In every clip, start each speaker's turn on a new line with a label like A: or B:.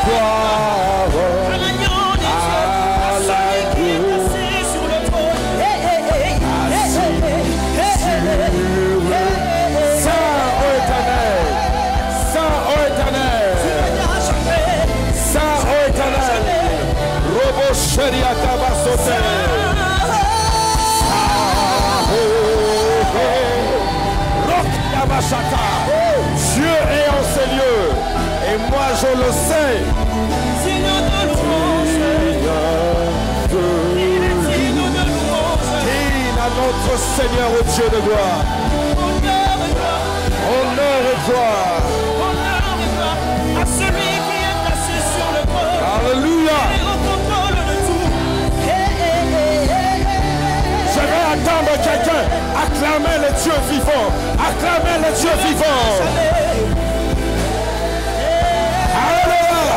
A: gloire
B: à l'agneau de Dieu, à celui qui est assis sur le trône.
A: Saint ô éternel, Saint ô éternel, Saint ô éternel, Robo Sheria Tabasote. Dieu est en ces lieux et moi je le sais.
B: Seigneur de louange, il est digne de louange.
A: Digne à notre Seigneur, au Dieu de gloire.
B: Honneur et gloire,
A: Honneur et gloire.
B: honneur et gloire à celui qui est assis sur le trône.
A: Alléluia.
B: Il est au contrôle de tout.
A: Je vais attendre quelqu'un. Acclamez le Dieu vivant. Acclamez le Dieu vivant. Alléluia.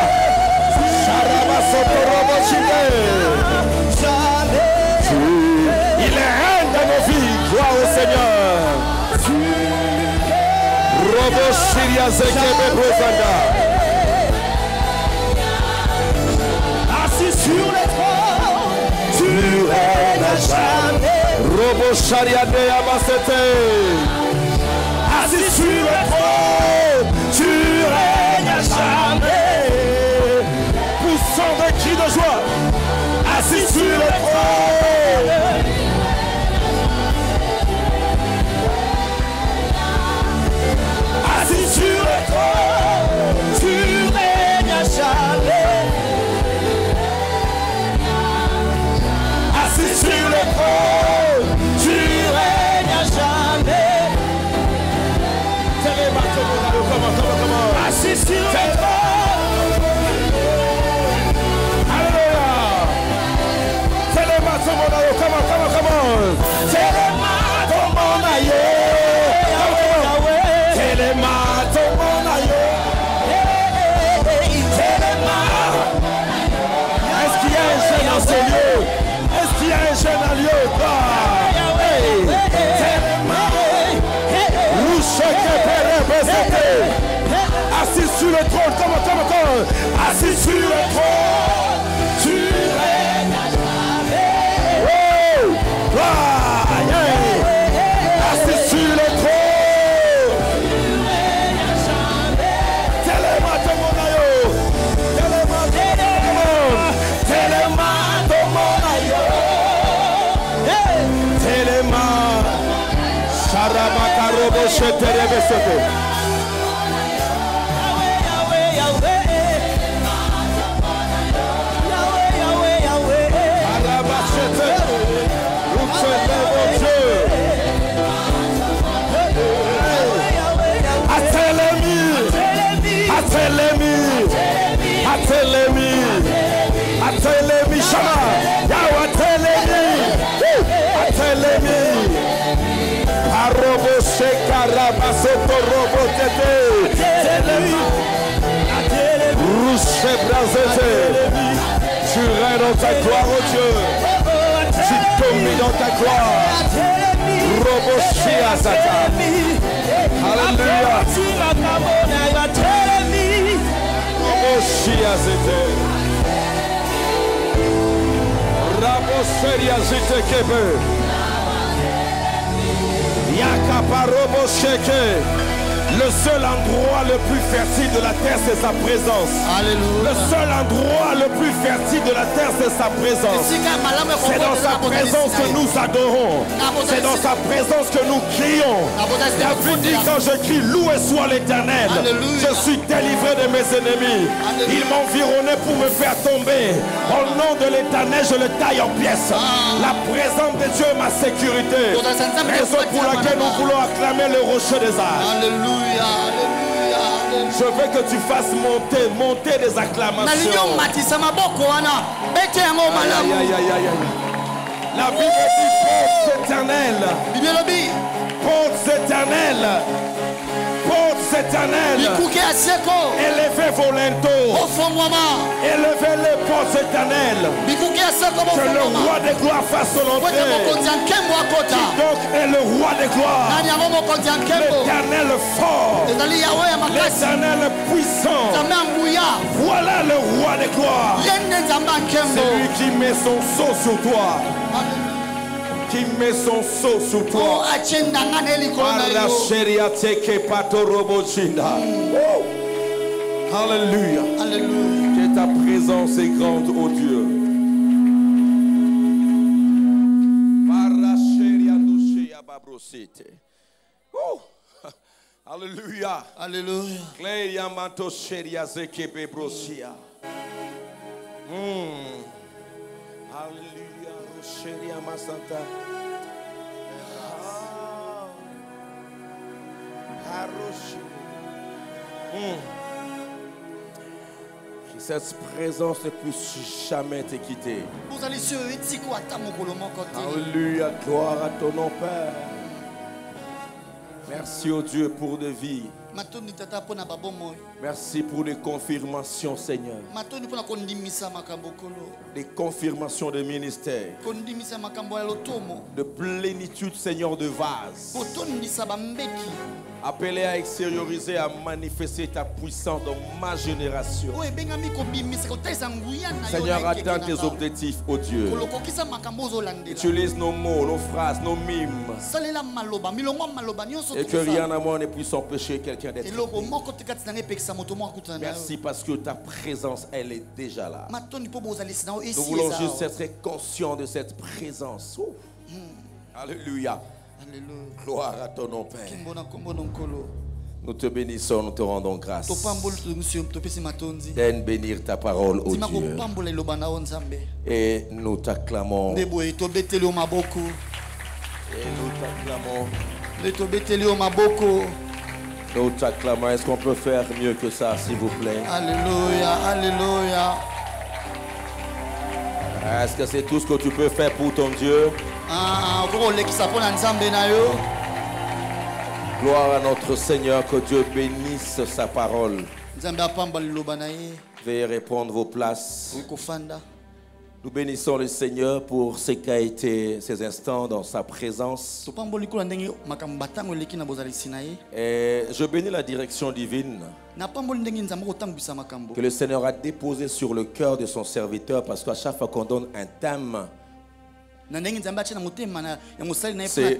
A: Il est reine de nos vies. Gloire au Seigneur. Robo Shiria Zekebe Brozanda.
B: Assis sur le trône, tu règnes à jamais.
A: Robo Sharia de Abasete.
B: Assis sur le trône, tu règnes à jamais.
A: Poussant de cris de joie.
B: Assis sur le trône, assis sur le trône, tu règnes à jamais. Assis sur le trône, tu règnes à jamais. Assis sur le trône.
A: Alléluia. Est-ce qu'il y a un jeune en ce lieu? Est-ce qu'il y a un jeune en lieu? Assis sur le trône, comment?
B: Assis sur le trône, tu règnes à jamais.
A: Assis sur le trône.
B: Tu règnes à jamais.
A: Atelemi Shama, Yahweh Atelemi, Arobo Shekara Basoto Robo Tete, Rouche Brazete, tu règnes dans ta gloire, oh Dieu, tu domines dans ta gloire, Robo Shiazata, Alléluia, Robo Shiazete. Raboseria Zitekebe Yakaparobo Sheke. Le seul endroit le plus fertile de la terre, c'est sa présence.
B: Alléluia.
A: Le seul endroit le plus fertile de la terre, c'est sa présence. C'est dans sa présence que nous adorons. C'est dans sa présence que nous crions. David dit, quand je crie, loué soit l'Éternel. Je suis délivré de mes ennemis. Ils m'environnaient pour me faire tomber. Au nom de l'Éternel, je le taille en pièces. La présence de Dieu est ma sécurité. Raison pour laquelle nous voulons acclamer le rocher des arts.
B: Alléluia.
A: Je veux que tu fasses monter des acclamations. Aïe, aïe, aïe, aïe. La Bible dit portes éternelles. Portes éternelles. Portes éternelles. Élevez Bevolento. Élevez les portes éternelles. Que le roi des gloires fasse son entrée. Qui donc est le roi des gloires? L'éternel fort. L'éternel puissant. Voilà le roi des gloires. C'est lui qui met son sceau sur toi. Qui met son sceau sur toi. Alléluia. Que ta présence est grande, ô Dieu. Oh. Alléluia.
B: Alléluia.
A: Alléluia. Rocheria Masanta. Que cette présence ne puisse jamais te quitter. Alléluia. Gloire à ton nom, Père. Merci au Dieu pour de vie. Merci pour les confirmations, Seigneur. Les confirmations de ministère. De plénitude, Seigneur, de vase. Appelé à extérioriser, à manifester ta puissance dans ma génération. Seigneur, atteins tes objectifs, ô Dieu. Utilise nos mots, nos phrases, nos mimes. Et que rien à moi ne puisse empêcher quelqu'un d'être. Merci parce que ta présence, elle est déjà là. Nous voulons juste être conscients de cette présence. Alléluia. Gloire à ton nom, Père. Nous te bénissons, nous te rendons grâce. D'aide bénir ta parole, ô Dieu. Et nous t'acclamons. Et nous t'acclamons. Nous t'acclamons. Est-ce qu'on peut faire mieux que ça, s'il vous plaît?
B: Alléluia, alléluia.
A: Est-ce que c'est tout ce que tu peux faire pour ton Dieu? Gloire à notre Seigneur, que Dieu bénisse sa parole. Veuillez répondre vos places. Nous bénissons le Seigneur pour ce qu'a été ces instants dans sa présence. Et je bénis la direction divine que le Seigneur a déposée sur le cœur de son serviteur, parce qu'à chaque fois qu'on donne un thème, c'est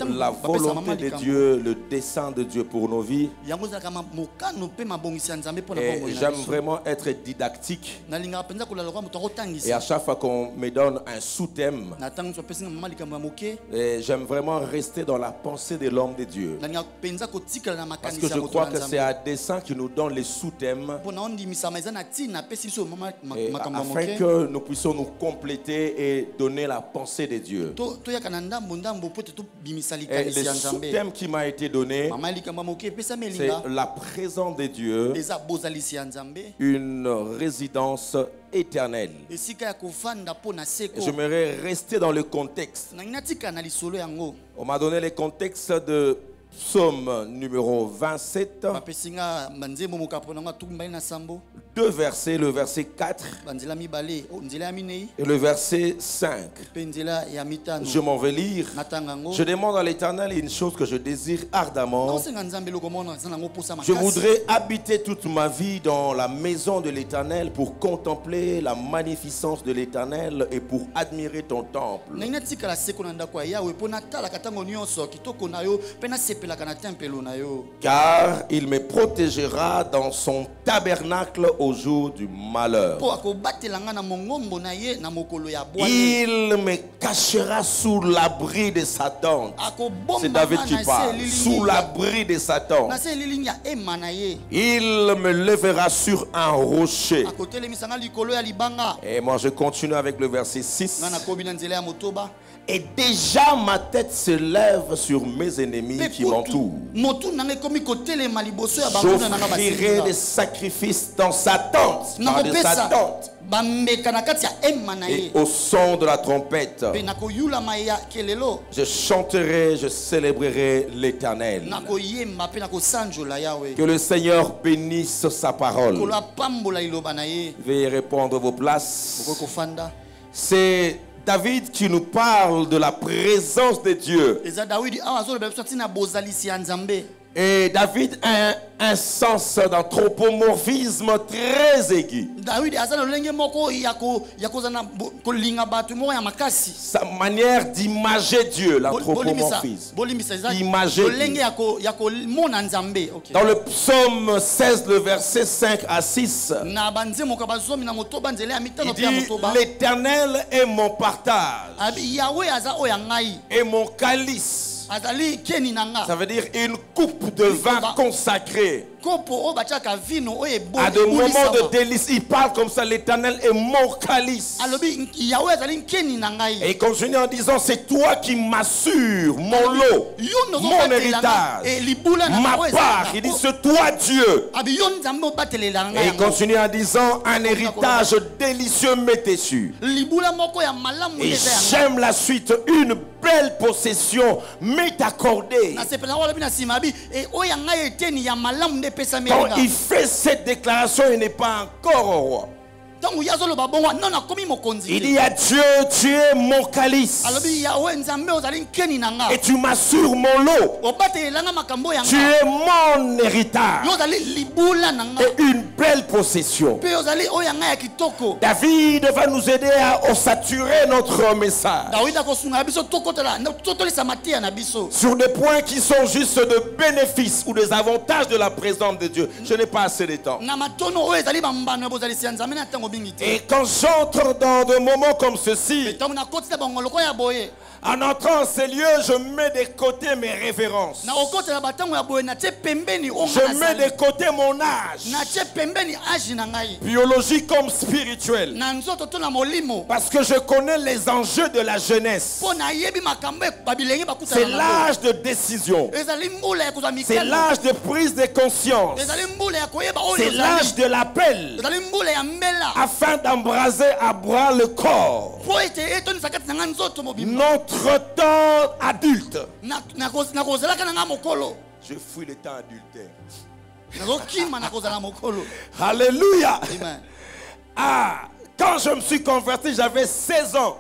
A: la volonté de Dieu, le dessein de Dieu pour nos vies. Et j'aime vraiment être didactique. Et à chaque fois qu'on me donne un sous-thème, j'aime vraiment rester dans la pensée de l'homme de Dieu. Parce que je crois que c'est un dessein qui nous donne les sous-thèmes, afin que nous puissions nous compléter et donner la pensée de Dieu. Et le sous-thème qui m'a été donné, c'est la présence de Dieu, une résidence éternelle. J'aimerais rester dans le contexte. On m'a donné le contexte de Psaume numéro 27, deux versets, le verset 4 et le verset 5. Je m'en vais lire. Je demande à l'Éternel une chose que je désire ardemment. Je voudrais habiter toute ma vie dans la maison de l'Éternel pour contempler la magnificence de l'Éternel et pour admirer ton temple. Car il me protégera dans son tabernacle au jour du malheur. Il me cachera sous l'abri de sa tente. C'est David qui parle. Sous l'abri de sa tente. Il me lèvera sur un rocher. Et moi je continue avec le verset 6. Et déjà ma tête se lève sur mes ennemis qui m'entourent. J'offrirai des sacrifices dans sa tente, dans sa tente. Et au son de la trompette, je chanterai, je célébrerai l'Éternel. Que le Seigneur bénisse sa parole. Veuillez répondre à vos places. C'est David qui nous parle de la présence de Dieu. Et David a un sens d'anthropomorphisme très aigu. Sa manière d'imager Dieu, l'anthropomorphisme. Imager Dieu. Dans le psaume 16, le verset 5 à 6, il dit: l'Éternel est mon partage et mon calice. Ça veut dire une coupe de vin consacrée. À de moments de délice, il parle comme ça: l'Éternel est mon calice. Et il continue en disant: c'est toi qui m'assures mon lot, mon héritage, ma part. Il dit: c'est toi Dieu. Et il continue en disant: un héritage délicieux m'est déçu. Et j'aime la suite: une belle possession m'est accordée. Quand il fait cette déclaration, il n'est pas encore au roi. Il dit à Dieu: tu es mon calice et tu m'assures mon lot. Tu es mon héritage et une belle possession. David va nous aider à saturer notre message sur des points qui sont juste de bénéfices ou des avantages de la présence de Dieu. Je n'ai pas assez de temps. Et quand j'entre dans des moments comme ceci, en entrant en ces lieux, je mets de côté mes révérences. Je mets de côté mon âge, biologique comme spirituel, parce que je connais les enjeux de la jeunesse. C'est l'âge de décision, c'est l'âge de prise de conscience, c'est l'âge de l'appel afin d'embraser à bras le corps notre temps adulte. Je fuis le temps adultère. Alléluia. Ah, quand je me suis converti, j'avais 16 ans.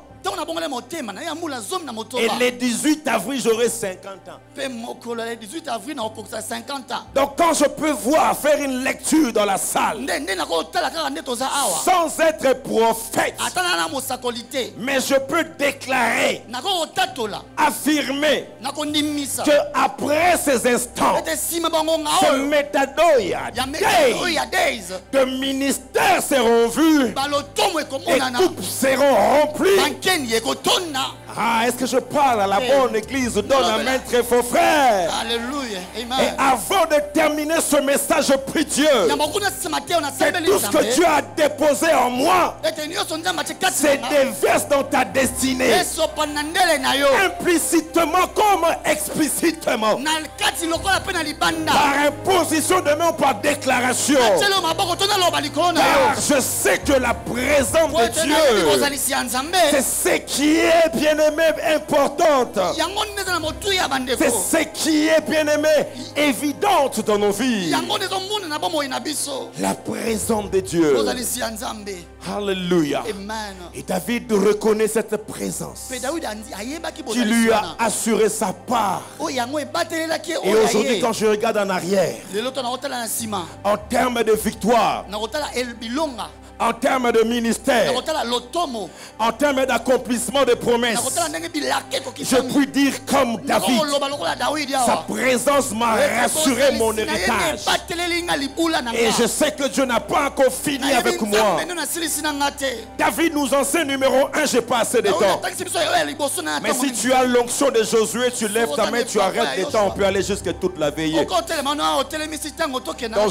A: Et le 18 avril, j'aurai 50 ans. Donc quand je peux voir, faire une lecture dans la salle, sans être prophète, mais je peux déclarer, affirmer, que après ces instants, ce métadoïa de ministères seront vus et coupes seront remplies. Ah, est-ce que je parle à la bonne église? Donne amen très fort, frère.
B: Alléluia. Amen.
A: Et avant de terminer ce message, je prie Dieu que tout ce que Dieu a déposé en moi se déverse dans ta destinée, implicitement comme explicitement, par imposition de main ou par déclaration. Car je sais que la présence de Dieu, c'est ce qui est bien aimé importante. C'est ce qui est bien aimé évidente dans nos vies. La présence de Dieu. Alléluia. Et David reconnaît cette présence qui lui a assuré sa part. Et aujourd'hui, quand je regarde en arrière, en termes de victoire, en termes de ministère, en termes d'accomplissement de promesses, je puis dire comme David, sa présence m'a rassuré mon héritage. Et je sais que Dieu n'a pas encore fini avec moi. David nous enseigne numéro 1, j'ai pas assez de temps. Mais si tu as l'onction de Josué, tu lèves ta main, tu arrêtes le temps, on peut aller jusqu'à toute la veillée. Donc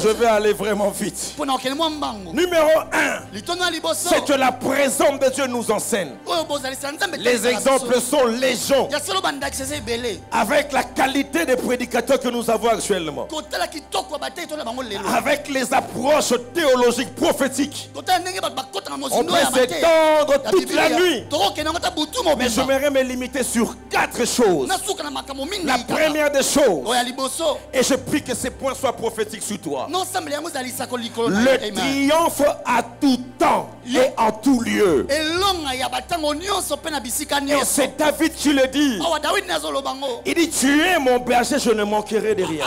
A: je vais aller vraiment vite. Numéro 1. 1, c'est que la présence de Dieu nous enseigne. Les exemples sont légion. Avec la qualité des prédicateurs que nous avons actuellement, avec les approches théologiques prophétiques, on peut s'étendre toute la nuit. Mais j'aimerais me limiter sur 4 choses. La première des choses, et je prie que ces points soient prophétiques sur toi. Le triomphe à tout temps et en tout lieu. Et c'est David qui le dit. Il dit, tu es mon berger, je ne manquerai de rien.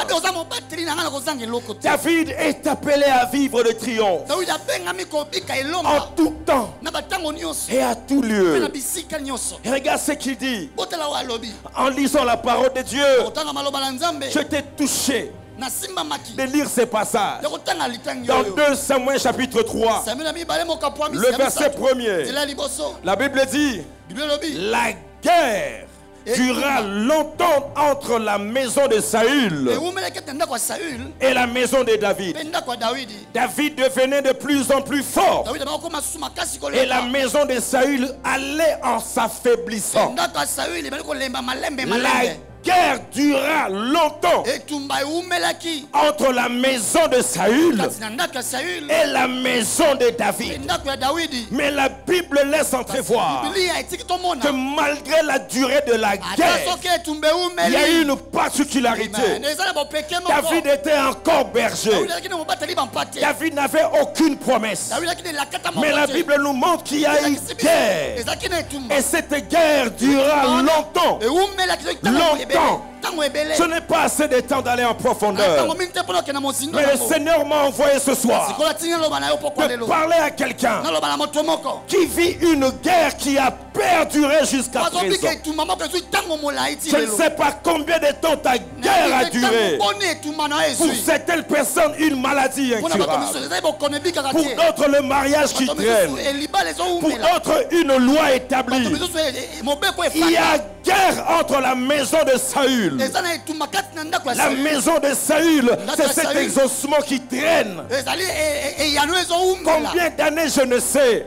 A: David est appelé à vivre le triomphe en tout temps et à tout lieu. Et regarde ce qu'il dit. En lisant la parole de Dieu, je t'ai touché de lire ces passages. Dans 2 Samuel chapitre 3, le verset 1er, la Bible dit, la guerre dura longtemps entre la maison de Saül et la maison de David. David devenait de plus en plus fort et la maison de Saül allait en s'affaiblissant. La guerre dura longtemps entre la maison de Saül et la maison de David. Mais la Bible laisse entrevoir que malgré la durée de la guerre, il y a eu une particularité. David était encore berger. David n'avait aucune promesse. Mais la Bible nous montre qu'il y a eu guerre. Et cette guerre dura longtemps. Je n'ai pas assez de temps d'aller en profondeur. Mais le Seigneur m'a envoyé ce soir de parler à quelqu'un qui vit une guerre qui a perduré jusqu'à présent. Je ne sais pas combien de temps ta guerre a duré. Pour certaines personnes, une maladie incurable. Pour d'autres, le mariage qui traîne. Pour d'autres, une loi établie. Il y a guerre entre la maison de Saül. La maison de Saül, c'est cet exaucement qui traîne. Combien d'années, je ne sais.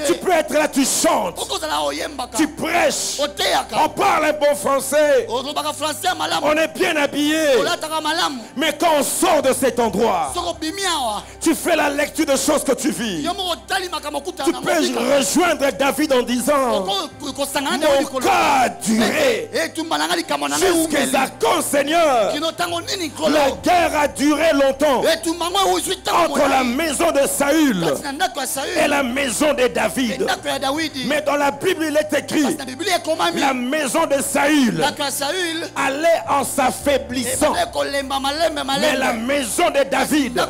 A: Tu peux être là, tu chantes, tu prêches, on parle un bon français, on est bien habillé. Mais quand on sort de cet endroit, tu fais la lecture de choses que tu vis. Tu peux rejoindre David en disant, mon cas a duré jusqu'à quand, Seigneur. La guerre a duré longtemps entre la maison de Saül et la maison de David. Mais dans la Bible, il est écrit, la maison de Saül allait en s'affaiblissant. Mais la maison de David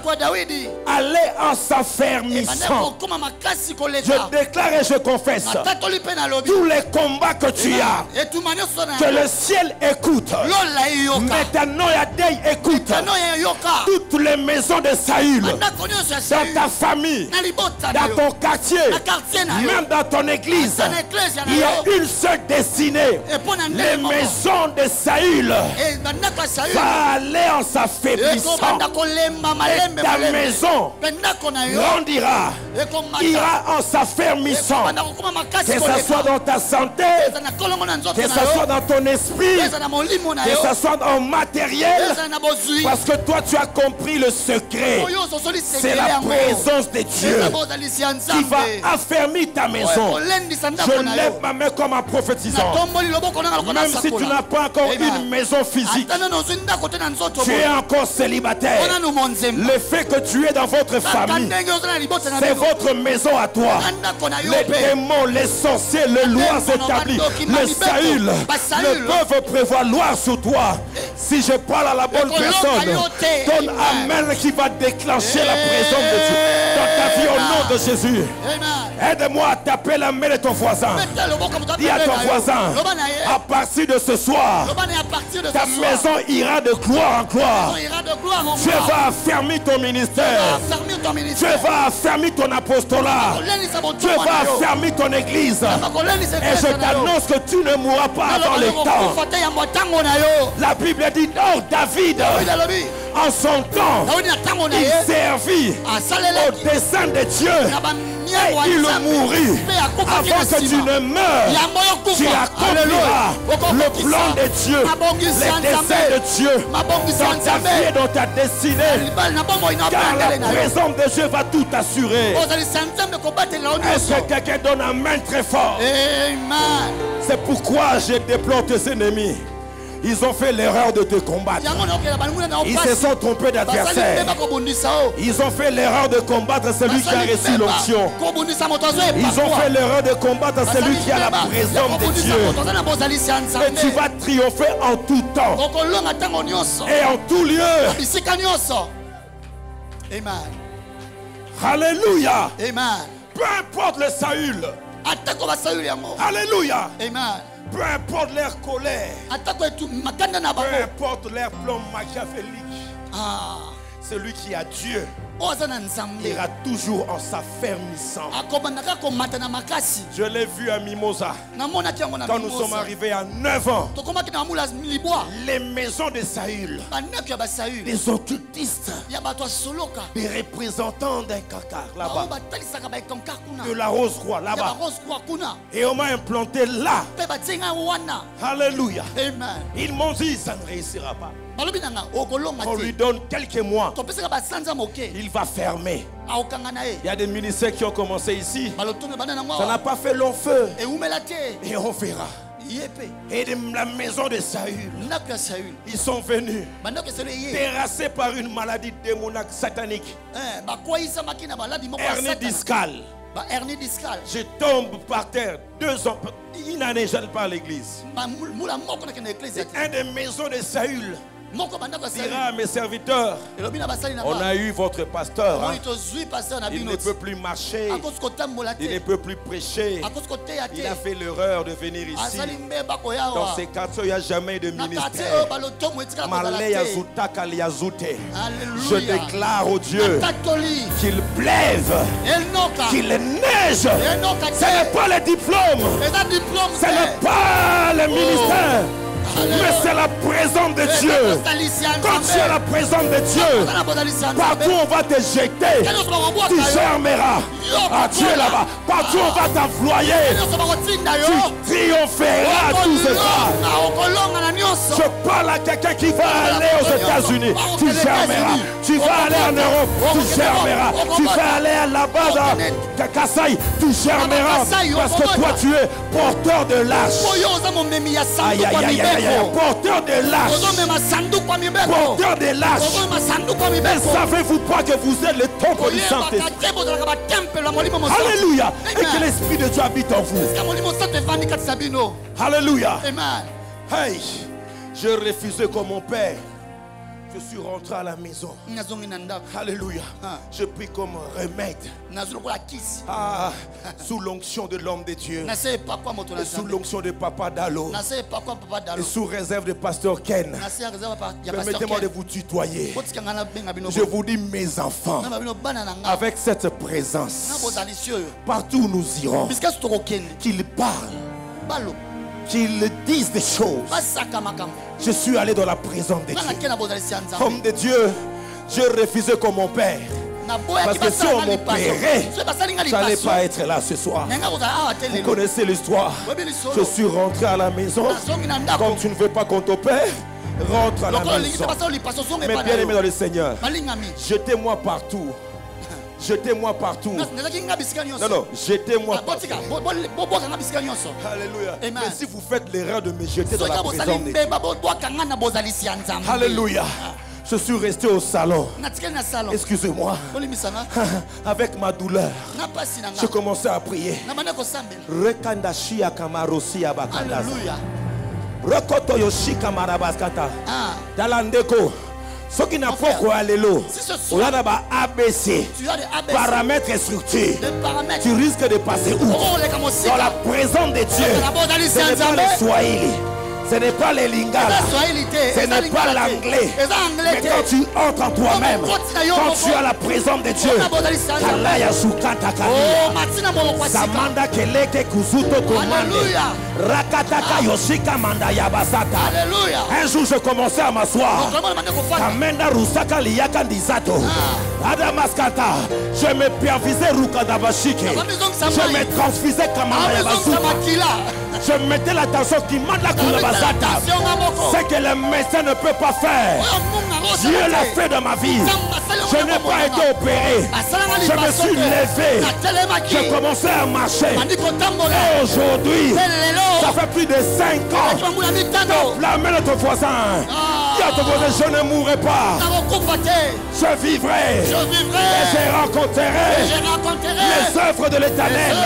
A: allait en s'affermissant. Je déclare et je confesse, tous les combats que tu as, que le ciel écoute, Metanoïadei écoute, toutes les maisons de Saül, dans ta famille, dans ton quartier, même dans ton église, il y a une seule destinée. Les maisons de Saül va aller en s'affaiblissant et ta maison grandira, ira en s'affermissant, que ce soit dans ta santé, que ce soit dans ton esprit, que ce soit en matériel, parce que toi tu as compris le secret. C'est la présence de Dieu qui va affermir ta maison. Je lève ma main comme en prophétisant. Même si tu n'as pas encore une maison physique, tu es encore célibataire. Le fait que tu es dans votre famille, c'est votre maison à toi. Les démons, les sorciers, les lois établies, le Saül ne peuvent prévaloir sur toi. Si je parle à la bonne personne, donne Amen qui va déclencher la présence de Dieu dans ta vie au nom de Jésus. Aide-moi à taper la main de ton voisin. Dis à ton voisin, à partir de ce soir, ta maison ira de gloire en gloire. Dieu va affermir ton ministère. Dieu va affermir ton apostolat. Dieu va affermir ton église. Et je t'annonce que tu ne mourras pas avant le temps. La Bible dit, oh David, En son temps, il servit au dessein de Dieu. Et il mourit avant que tu ne meurs. Tu accompliras le plan de Dieu, les desseins de Dieu dans ta vie et dans ta destinée. Car la présence de Dieu va tout assurer. Est-ce que quelqu'un donne un main très fort? C'est pourquoi je déplore tes ennemis. Ils ont fait l'erreur de te combattre. Ils se sont trompés d'adversaire. Ils ont fait l'erreur de combattre celui qui a reçu l'onction. Ils ont fait l'erreur de combattre celui qui a la présence de Dieu. Et tu vas triompher en tout temps et en tout lieu.
B: Amen.
A: Alléluia.
B: Amen.
A: Peu importe le Saül. Alléluia.
B: Amen.
A: Peu importe leur colère, peu importe leur plan machiavélique, celui qui a Dieu ira toujours en s'affermissant. Je l'ai vu à Mimosa quand nous sommes arrivés à 9 ans. Les maisons de Saül, les occultistes, les représentants d'un caca là-bas, de la rose roi là-bas, et on m'a implanté là. Alléluia. Ils m'ont dit ça ne réussira pas. On lui donne quelques mois, il va fermer. Il y a des ministères qui ont commencé ici, ça n'a pas fait long feu, et on verra. Et de la maison de Saül, ils sont venus terrassés par une maladie démoniaque satanique, hernie discale. Je tombe par terre 2 ans, une année, je n'allais pas à l'église. Un des maisons de Saül dira à mes serviteurs, on a eu votre pasteur, hein. Il ne peut plus marcher, il ne peut plus prêcher, il a fait l'erreur de venir ici. Dans ces quartiers, il n'y a jamais de ministère. Je déclare au Dieu qu'il pleuve, qu'il neige. Ce n'est pas le diplôme, ce n'est pas le ministère, mais c'est la présence de Dieu. Quand tu as la présence de Dieu, partout on va te jeter, tu germeras. Tu es là-bas. Partout on va t'employer, tu triompheras tous ces pas. Je parle à quelqu'un qui va aller aux États-Unis, tu germeras. Tu vas aller en Europe, tu germeras. Tu vas aller là-bas dans Kassai, tu germeras. Parce que toi tu es porteur de l'arche. Aïe, aïe, aïe, aïe. Porteur de l'arche. Porteur de l'arche. Mais savez-vous pas que vous êtes le temple du Saint-Esprit? Alléluia. Et que l'Esprit de Dieu habite en vous. Alléluia. Hey, je refusais comme mon père. Je suis rentré à la maison. Alléluia. Je prie comme remède. Sous l'onction de l'homme de Dieu. Et sous l'onction de Papa Dalo. Et sous réserve de Pasteur Ken. Permettez-moi de vous tutoyer. Je vous dis mes enfants, avec cette présence, partout où nous irons, qu'ils parlent, qu'ils disent des choses. Je suis allé dans la présence de Dieu. Homme de Dieu, je refusais comme mon père. Parce que si on m'opérait, je n'allais pas être là ce soir. Vous connaissez l'histoire. Je suis rentré à la maison. Comme tu ne veux pas qu'on t'opère, rentre à la maison. Mais bien aimé dans le Seigneur, jetez-moi partout. Jetez-moi partout. Non, jetez-moi partout. Alléluia. Mais si vous faites l'erreur de me jeter dans la présence de Dieu. Alléluia. Je suis resté au salon. Excusez-moi. Avec ma douleur, je commençais à prier. Alléluia. Rokoto yoshi kamarabaskata. Dalandeko. Ce qui n'a pas quoi aller l'eau, on a d'abord ABC, paramètres et structures. Tu risques de passer où? Dans la présence de Dieu. Ce n'est pas le Swahili, ce n'est pas les Lingala, ce n'est pas l'anglais. Mais quand tu entres en toi-même, quand tu as la présence de Dieu, Samanda Keleke Kuzuto Komande, Rakataka Yoshika Mandaya Basata.
B: Alléluia.
A: Un jour je commençais à m'asseoir. Kamenda Rusaka Liyaka Ndizato. Adamaskata. Je me pervisais Rukadabashike. Je me transfisais Kamaya Basuka. Je mettais l'attention qui m'a la Kulabazata. C'est que le médecin ne peut pas faire. Dieu l'a fait dans ma vie. Je n'ai pas été opéré. Je me suis levé. J'ai commencé à marcher. Et aujourd'hui, ça fait plus de 5 ans. Donc la main de ton voisin. Dis à ton voisin, je ne mourrai pas. Je vivrai. Et je rencontrerai les œuvres de l'Éternel.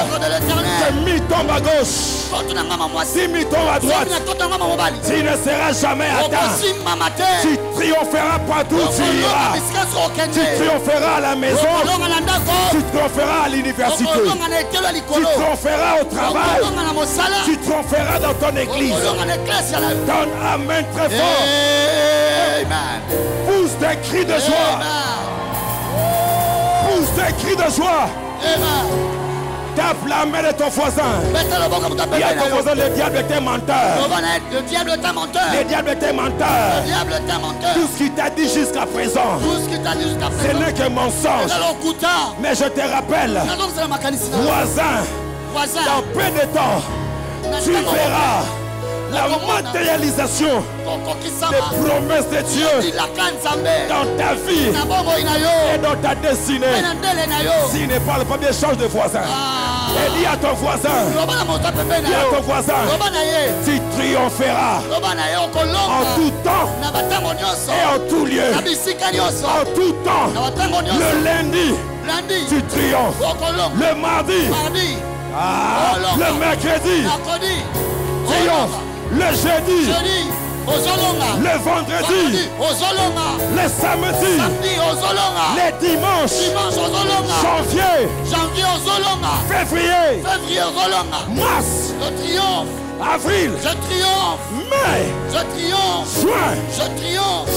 A: Que 1000 tombent à gauche, 10 000 tombent à droite. Tu ne seras jamais atteint. Tu triompheras partout où tu iras. Tu triompheras à la maison. Tu triompheras à l'université. Tu triompheras au travail. Tu triompheras dans ton église. Donne amen très fort. Pousse des cris de joie. Pousse des cris de joie. Tape la main de ton voisin. Dis à ton voisin, le diable était menteur.
B: Le diable est menteur.
A: Le diable était menteur. Tout ce qu'il t'a dit jusqu'à présent, ce n'est que mensonge. Mais je te rappelle, voisin, dans peu de temps, tu verras la matérialisation des promesses de Dieu dans ta vie et dans ta destinée. S'il ne parle pas bien, change de voisin. Et dis à ton voisin, tu triompheras en tout temps et en tout lieu. En tout temps, le lundi, tu triomphes. Le mardi, le mercredi, triomphe. Le jeudi, le vendredi, le samedi, les dimanches, janvier, février, mars, avril, mai, juin,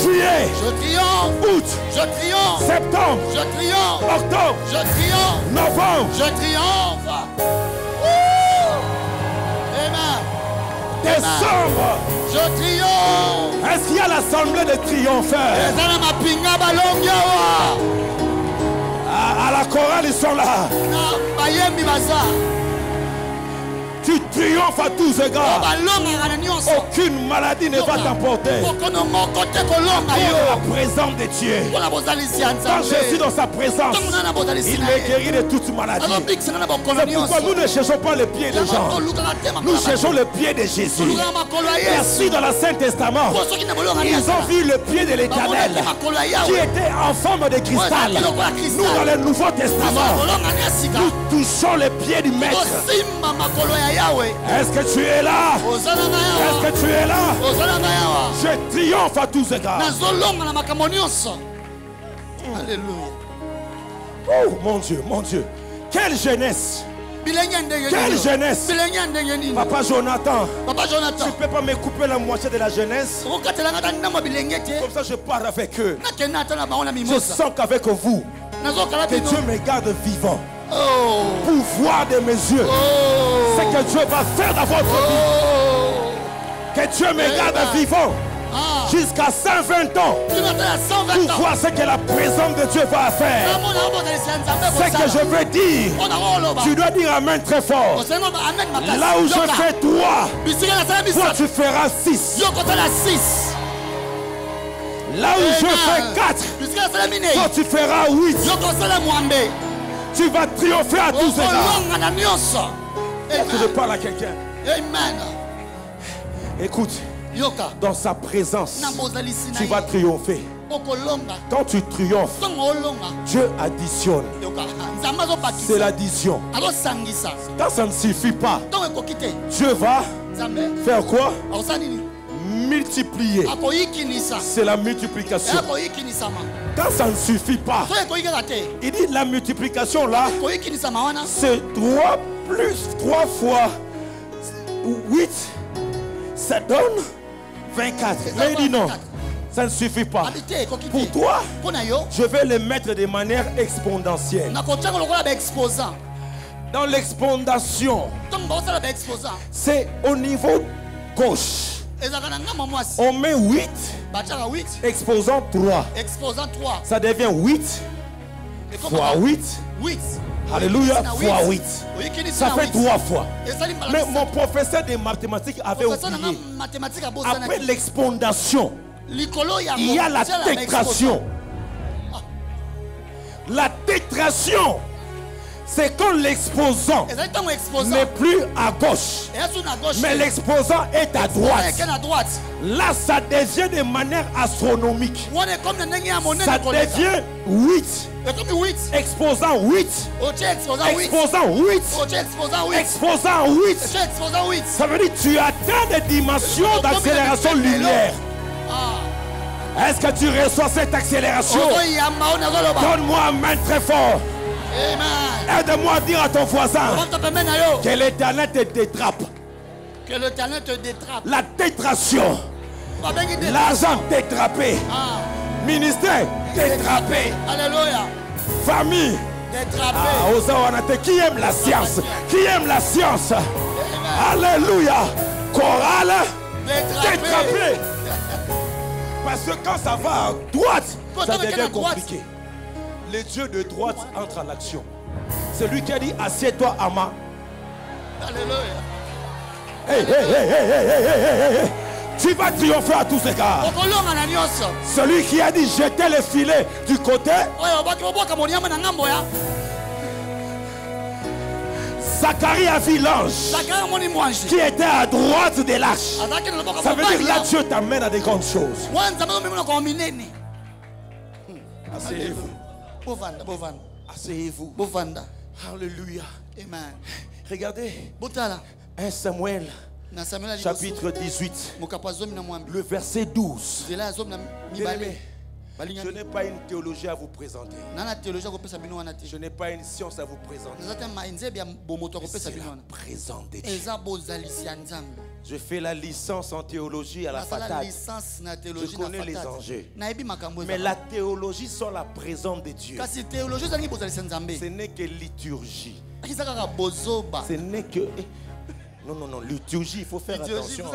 A: juillet, août, septembre, octobre, novembre, décembre.
B: Je triomphe.
A: Est-ce qu'il y a l'assemblée de triompheurs? À la chorale, ils sont là. Tu triomphes à tous égards. Aucune maladie ne va t'emporter. La présence de Dieu. Quand je suis dans sa présence, il me guérit de toute maladie. C'est pourquoi nous ne cherchons pas le pied des gens. Nous cherchons le pied de Jésus. Merci dans l'Ancien Testament. Ils ont vu le pied de l'Éternel qui était en forme de cristal. Nous dans le Nouveau Testament, nous touchons le pied du Maître. Est-ce que tu es là? Est-ce que tu es là? Je triomphe à tous égards.
B: Alléluia.
A: Oh mon Dieu, mon Dieu. Quelle jeunesse. Quelle jeunesse. Papa Jonathan, tu ne peux pas me couper la moitié de la jeunesse. Comme ça je pars avec eux. Je sens qu'avec vous, que Dieu me garde vivant. Pour voir de mes yeux ce que Dieu va faire dans votre vie. Que Dieu me garde vivant jusqu'à 120 ans pour voir ce que la présence de Dieu va faire. Ce que je veux dire, tu dois dire amen très fort. Là où je fais 3, toi tu feras 6. Là où je fais 4, toi tu feras 8. Tu vas triompher à tous égards. Est-ce que je parle à quelqu'un?
B: Amen.
A: Écoute, dans sa présence, tu vas triompher. Quand tu triomphes, Dieu additionne. C'est l'addition. Quand ça ne suffit pas, Dieu va faire quoi? Multiplier. C'est la multiplication. Quand ça ne suffit pas, il dit la multiplication là, c'est 3 plus 3 fois 8, ça donne 24. Mais il dit non, ça ne suffit pas. Pour toi, je vais le mettre de manière exponentielle. Dans l'expondation, c'est au niveau gauche. On met 8, exposant 3. Ça devient 8 fois 8. Alléluia, fois 8. Ça fait 3 fois. Mais mon professeur de mathématiques avait oublié. Après l'expondation, il y a la tétration. La tétration, c'est quand l'exposant n'est plus à gauche, mais l'exposant est à droite. Là, ça devient de manière astronomique. Ça devient 8. Exposant 8. Exposant 8. Exposant 8. Ça veut dire que tu atteins des dimensions d'accélération lumière. Est-ce que tu reçois cette accélération? Donne-moi un main très fort. Aide-moi à dire à ton voisin que l'Éternel te détrape.
B: Que l'Éternel te détrape.
A: La tétration. L'argent détrapé. Ministère détrapé.
B: Alléluia.
A: Famille détrapé. Qui aime la science? Qui aime la science? Alléluia. Chorale détrapé. Parce que quand ça va à droite, ça devient compliqué. Le Dieu de droite entre en action. C'est lui qui a dit assieds-toi à ma.
B: Alléluia.
A: Hey. Tu vas triompher à tous égards. Celui qui a dit jetez le filet du côté. Zacharie a vu l'ange qui était à droite de l'arche. Ça veut dire là Dieu t'amène à des grandes choses. Asseyez-vous. Asseyez-vous. Alléluia.
B: Amen.
A: Regardez 1 Samuel chapitre 18, le verset 12. Bien-aimé, je n'ai pas une théologie à vous présenter. Je n'ai pas une science à vous présenter. C'est la présence de Dieu. Je fais la licence en théologie à la faculté. Je connais les enjeux. Mais la théologie sans la présence de Dieu, ce n'est que liturgie. Ce n'est que... Non, liturgie, il faut faire attention.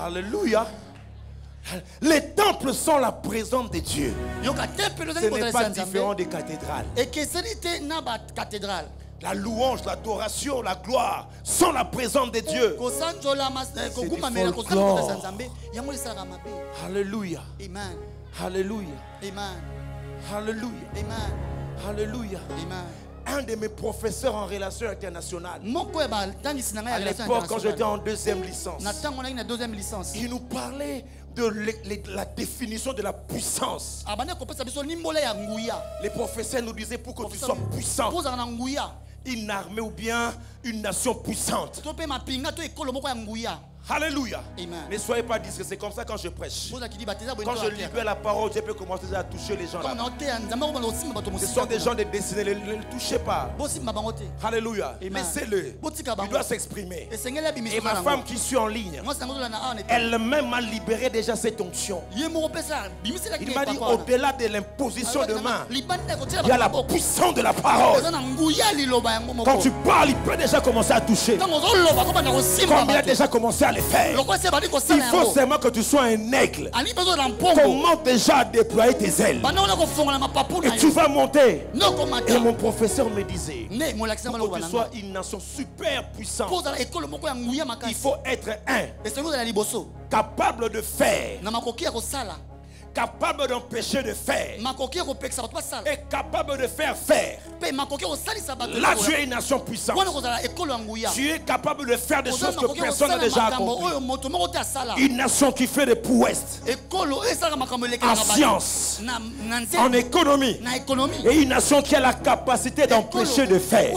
A: Alléluia. Les temples sont la présence de Dieu. Ce n'est pas différent des cathédrales. La louange, l'adoration, la gloire sont la présence de Dieu. Alléluia.
B: Amen.
A: Alléluia.
B: Amen.
A: Alléluia.
B: Amen.
A: Alléluia.
B: Amen.
A: Un de mes professeurs en relations internationales, à l'époque quand j'étais en deuxième licence, il nous parlait de la définition de la puissance. Les professeurs nous disaient pour que tu sois puissant, une armée ou bien une nation puissante. Alléluia.
B: Amen.
A: Ne soyez pas discrets, c'est comme ça quand je prêche. Quand je libère la parole, Dieu peut commencer à toucher les gens là. Ce sont des gens de destinés, ne le touchez pas. Alléluia. Laissez-le. Il doit s'exprimer. Et ma femme qui suit en ligne, elle-même m'a libéré déjà cette onction. Il m'a dit au-delà de l'imposition de main, il y a la puissance de la parole. Quand tu parles, il peut déjà commencer à toucher. Comme il a déjà commencé à les faire. Il faut seulement que tu sois un aigle. Commence déjà à déployer tes ailes. Et tu vas monter. Et mon professeur me disait, pour que tu sois une nation super puissante, il faut être capable de faire, capable d'empêcher de faire, et capable de faire faire. Là tu es une nation puissante. Tu es capable de faire des choses que personne n'a déjà accompli. Une nation qui fait des prouesses en science, en économie, et une nation qui a la capacité d'empêcher de faire.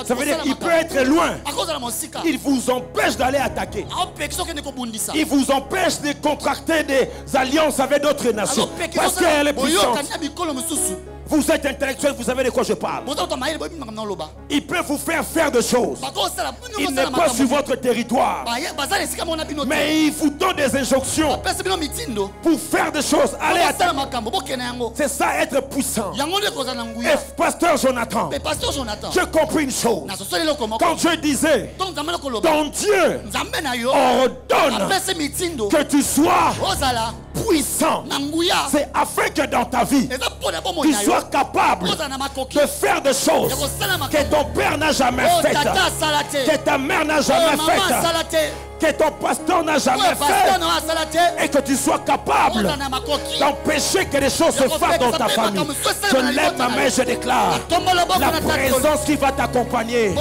A: Ça veut dire qu'il peut être loin. Il vous empêche d'aller attaquer. Il vous empêche de contracter des alliances avec d'autres nations parce qu'elle est puissante. Vous êtes intellectuel, vous savez de quoi je parle. Il peut vous faire des choses. Il n'est pas sur votre territoire. Mais il vous donne des injonctions pour faire des choses. Allez à terre. C'est ça être puissant. Et pasteur Jonathan, j'ai compris une chose. Quand Dieu disait, ton Dieu ordonne que tu sois puissant, c'est afin que dans ta vie tu sois capable de faire des choses que ton père n'a jamais faites, que ta mère n'a jamais faites, que ton pasteur n'a jamais fait, et que tu sois capable d'empêcher que les choses se fassent dans ta famille. Je lève ma main, je déclare, la présence qui va t'accompagner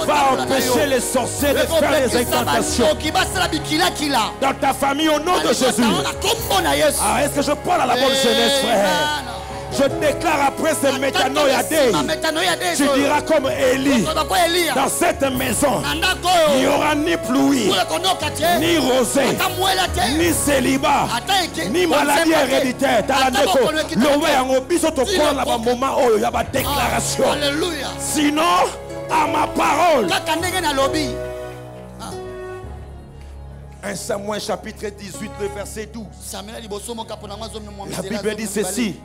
A: va empêcher les sorciers de faire les incantations dans ta famille au nom de Jésus. Ah, est-ce que je parle à la bonne jeunesse, frère? Je déclare après ce métanoïadé, tu diras comme Élie, dans cette maison, il n'y aura ni pluie, ni rosée, ni célibat, ni maladie héréditaire. Sinon, à ma parole. 1 Samuel chapitre 18, le verset 12. La Bible dit ceci.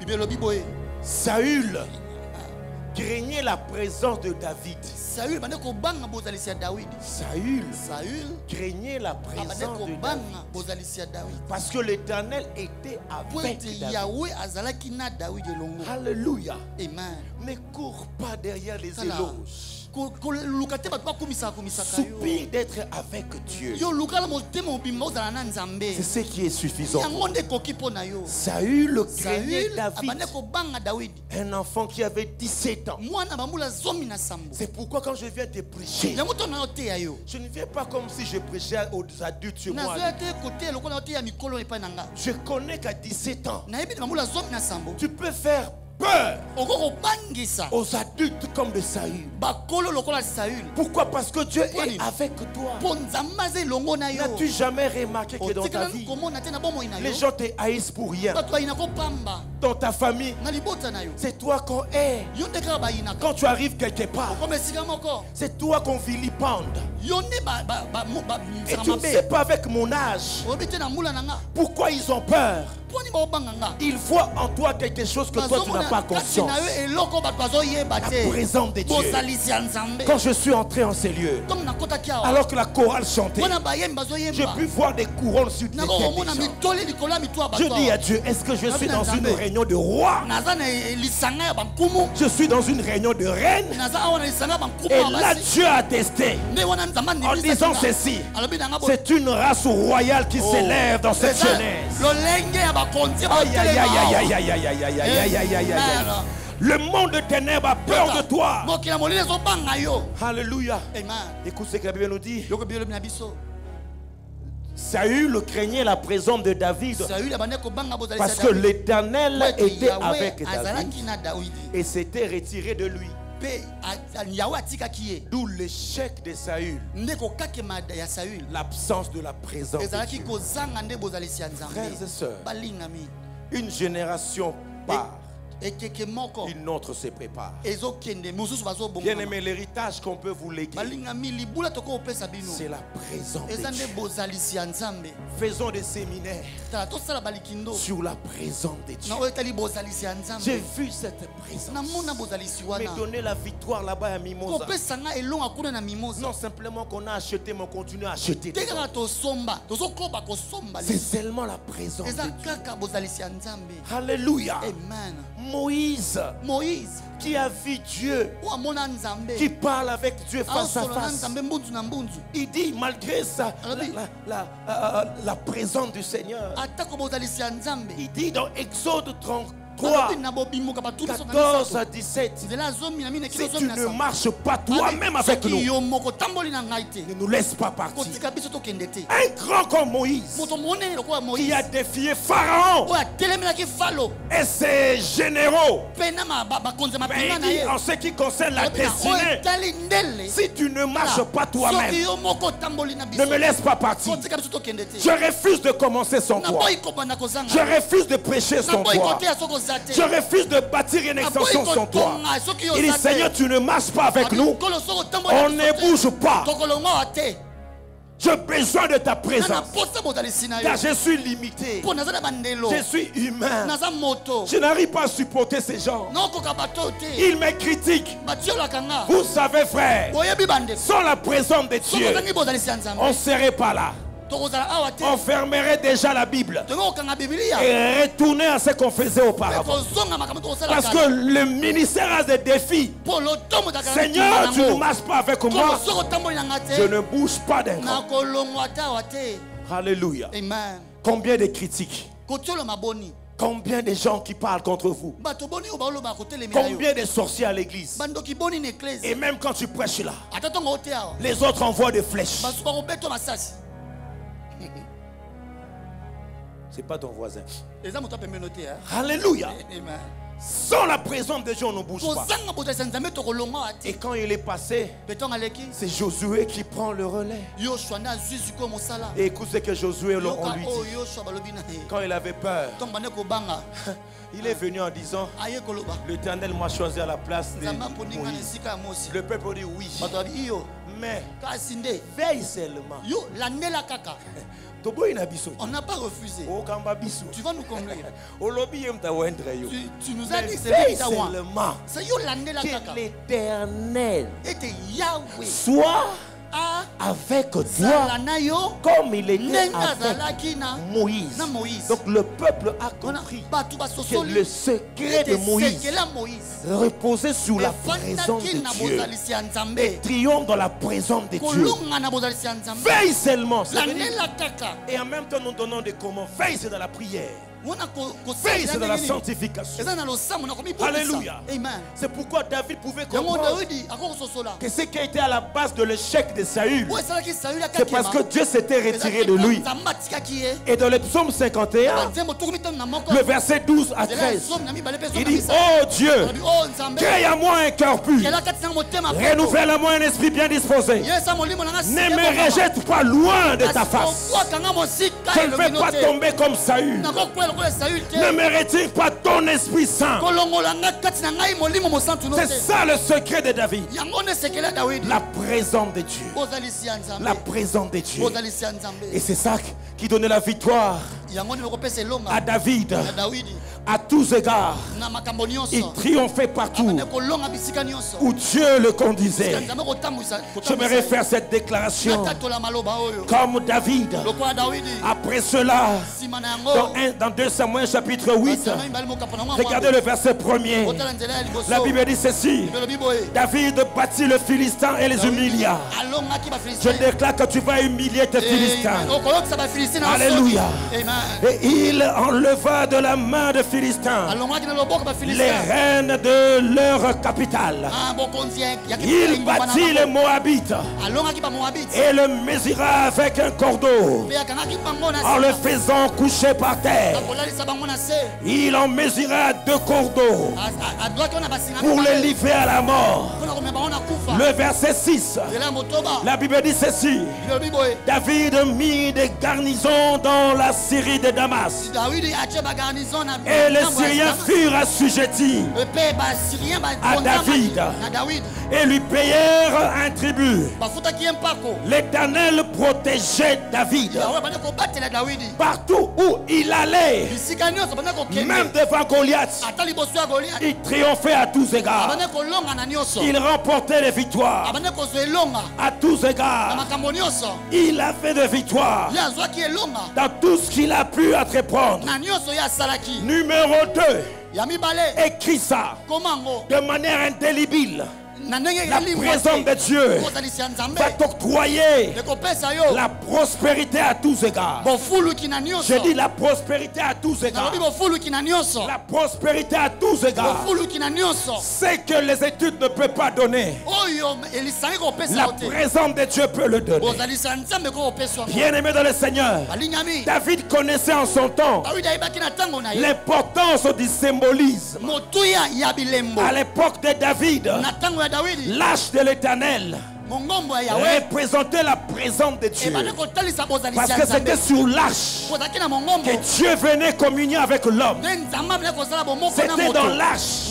A: Saül craignait la présence de David. Saül craignait la présence de David. Parce que l'Éternel était avec David. Alléluia.
B: Amen.
A: Ne cours pas derrière les éloges. Soupir d'être avec Dieu. C'est ce qui est suffisant. Saül craignait David, un enfant qui avait 17 ans. C'est pourquoi quand je viens te prêcher, je ne viens pas comme si je prêchais aux adultes sur moi. Je connais qu'à 17 ans, tu peux faire peur aux adultes comme de Saül. Pourquoi? Parce que Dieu est avec toi. N'as-tu jamais remarqué que dans ta vie, les gens te haïssent pour rien? Dans ta famille, c'est toi qu'on hait. Quand tu arrives quelque part, c'est toi qu'on vilipende. Et tu ne sais pas avec mon âge pourquoi ils ont peur. Il voit en toi quelque chose que toi tu n'as pas conscience. La présence de Dieu. Quand je suis entré en ces lieux, alors que la chorale chantait, j'ai pu voir des couronnes sur les têtes des gens. Je dis à Dieu, est-ce que je suis dans une réunion de rois? Je suis dans une réunion de reines. Et là Dieu a attesté en disant ceci: c'est une race royale qui s'élève dans cette jeunesse. Aïe, aïe, aïe, aïe, aïe, aïe, aïe, aïe, aïe, aïe, aïe, aïe. Le monde de ténèbres a peur de toi. Alléluia. Écoute ce que la Bible nous dit. Saül craignait la présence de David parce que l'Éternel était avec David et s'était retiré de lui. D'où l'échec de Saül, l'absence de la présence de Dieu. Frères et sœurs, une génération part, une autre se prépare. Bien aimé, l'héritage qu'on peut vous léguer, c'est la présence de Dieu. Faisons des séminaires sur la présence de Dieu. J'ai vu cette présence. Mais donner la victoire là-bas à Mimosa. Non simplement qu'on a acheté, mais on continue à acheter. C'est seulement la présence de Dieu. Alléluia.
B: Amen.
A: Moïse qui a vu Dieu, qui parle avec Dieu face à face, il dit malgré ça, la présence du Seigneur, il dit dans Exode 33 14 à 17, si tu ne marches pas toi-même avec nous, ne nous laisse pas partir. Un grand comme Moïse qui a défié Pharaon et ses généraux, il dit en ce qui concerne la destinée, si tu ne marches pas toi-même, ne me laisse pas partir. Je refuse de commencer sans toi. Je refuse de prêcher sans toi. Je refuse de bâtir une extension sans toi. Il dit, Seigneur, tu ne marches pas avec nous. On ne bouge pas. J'ai besoin de ta présence. Car je suis limité. Je suis humain. Je n'arrive pas à supporter ces gens. Ils me critiquent. Vous savez, frère, sans la présence de Dieu, on ne serait pas là. On fermerait déjà la Bible et retourner à ce qu'on faisait auparavant. Parce que le ministère a des défis. Seigneur, tu ne marches pas avec moi. Je ne bouge pas d'un cran. Alléluia. Combien de critiques? Combien de gens qui parlent contre vous? Combien de sorciers à l'église? Et même quand tu prêches là, les autres envoient des flèches. C'est pas ton voisin. Alléluia. Sans la présence de Dieu, on ne bouge pas. Et quand il est passé, c'est Josué qui prend le relais. Et écoute ce que Josué on lui dit. Quand il avait peur, il est venu en disant, l'Éternel m'a choisi à la place de Moïse. Le peuple dit oui. Mais veille seulement.
B: On n'a pas refusé. Tu vas nous conduire. Tu nous as dit
A: que l'Éternel soit avec toi comme il était avec Moïse. Donc le peuple a compris que le secret de Moïse reposait sur la présence de Dieu et triomphe dans la présence de Dieu. Veille seulement. Et en même temps nous donnons des commandes. Veille, c'est dans la prière. Veille, c'est dans la sanctification. Alléluia. C'est pourquoi David pouvait comprendre que ce qui a été à la base de l'échec de Saül, c'est parce que Dieu s'était retiré de lui. Et dans le psaume 51, le verset 12 à 13, il dit, oh Dieu, crée à moi un cœur pur, renouvelle à moi un esprit bien disposé, ne me rejette pas loin de ta face, je ne vais pas tomber comme Saül. Ne me retire pas ton Esprit Saint. C'est ça le secret de David. La présence de Dieu. La présence de Dieu. Et c'est ça qui donnait la victoire à David. À tous égards, il triomphait partout où Dieu le conduisait. J'aimerais faire cette déclaration comme David. Après cela, dans 2 Samuel chapitre 8, regardez le verset 1er. La Bible dit ceci: David bâtit le Philistin et les humilia. Je déclare que tu vas humilier tes Philistins. Alléluia. Et il enleva de la main de Philistins les reines de leur capitale. Il bâtit les Moabites et le mesura avec un cordeau en le faisant coucher par terre. Il en mesura 2 cordeaux pour le livrer à la mort. Le verset 6, la Bible dit ceci: David mit des garnisons dans la Syrie de Damas et les Syriens furent assujettis à David et lui payèrent un tribut. L'Éternel protégeait David partout où il allait, même devant Goliath. Il triomphait à tous égards. Il remportait les victoires à tous égards. Il avait des victoires dans tout ce qu'il a pu entreprendre. Numéro 2, écris ça de manière indélébile. La présence de Dieu va t'octroyer la prospérité à tous égards. Je dis la prospérité à tous égards. La prospérité à tous égards. C'est que les études ne peuvent pas donner. La présence de Dieu peut le donner. Bien-aimé dans le Seigneur, David connaissait en son temps l'importance du symbolisme. À l'époque de David, l'âge de l'Éternel représentait la présence de Dieu. Parce que c'était sur l'arche que Dieu venait communier avec l'homme. C'était dans l'arche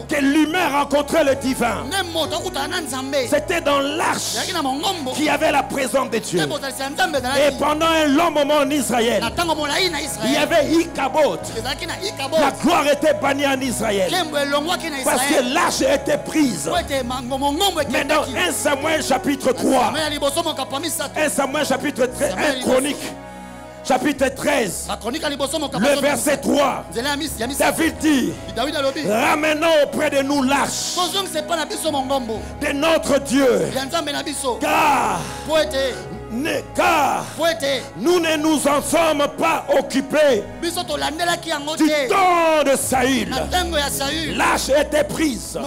A: que l'humain rencontrait le divin. C'était dans l'arche qu'il y avait la présence de Dieu. Et pendant un long moment en Israël, il y avait Ichabod. La gloire était bannie en Israël parce que l'arche était prise. Mais dans 1 Samuel chapitre 3, 1 Samuel chapitre 13, 1 Chronique chapitre 13, le verset 3, David dit: ramenons auprès de nous l'arche de notre Dieu, car nous ne nous en sommes pas occupés du temps de Saül. L'arche était prise.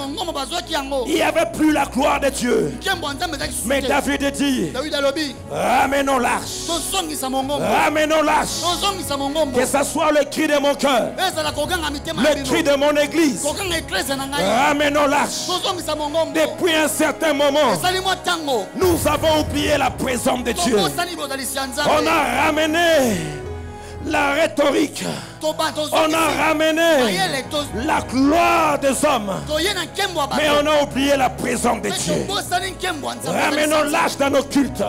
A: Il n'y avait plus la gloire de Dieu. Mais David dit: ramenons l'arche. Ramenons l'arche. Que ce soit le cri de mon cœur, le cri de mon église. Ramenons l'arche. Depuis un certain moment, nous avons oublié la présence de Dieu. On a ramené la rhétorique. On a ramené la gloire des hommes. Mais on a oublié la présence de Dieu. Ramenons l'arche dans nos cultes.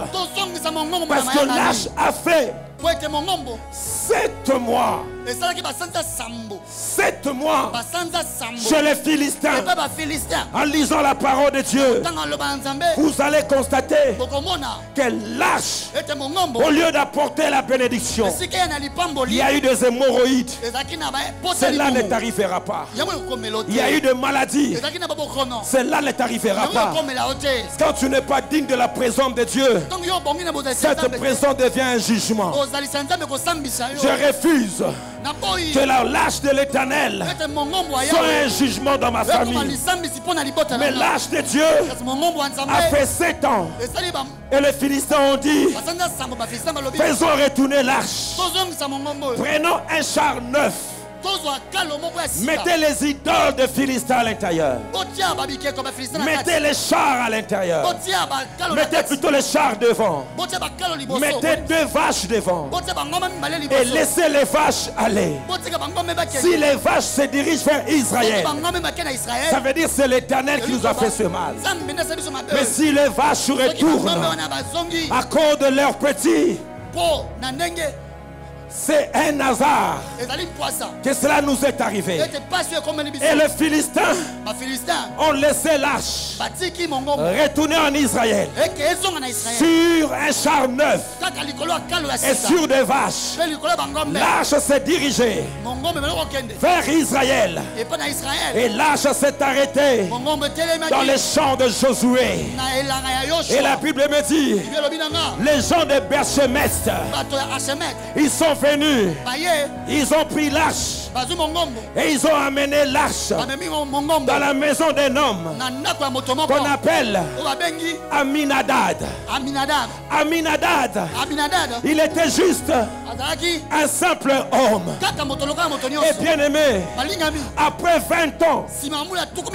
A: Parce que l'arche a fait 7 mois. 7 mois chez les Philistins. En lisant la parole de Dieu, vous allez constater que l'arche, au lieu d'apporter la bénédiction, il y a eu des hémorroïdes. Cela ne t'arrivera pas. Il y a eu des maladies. Cela ne t'arrivera pas. Quand tu n'es pas digne de la présence de Dieu, cette présence devient un jugement. Je refuse que la lâche de l'Éternel soit un jugement dans ma famille. Mais l'arche de Dieu a fait 7 ans. Et les Philistins ont dit: faisons retourner l'arche. Prenons un char neuf. Mettez les idoles de Philistins à l'intérieur. Mettez les chars à l'intérieur. Mettez plutôt les chars devant. Mettez 2 vaches devant. Et laissez les vaches aller. Si les vaches se dirigent vers Israël, ça veut dire que c'est l'Éternel qui nous a fait ce mal. Mais si les vaches retournent à cause de leurs petits, c'est un hasard que cela nous est arrivé. Et les Philistins ont laissé l'arche retourner en Israël sur un char neuf et sur des vaches. L'arche s'est dirigée vers Israël et l'arche s'est arrêtée dans les champs de Josué. Et la Bible me dit: les gens de Berchemest, ils sont venus, ils ont pris l'arche et ils ont amené l'arche dans la maison d'un homme qu'on appelle Aminadab. Aminadab, il était juste un simple homme. Et bien aimé, après 20 ans,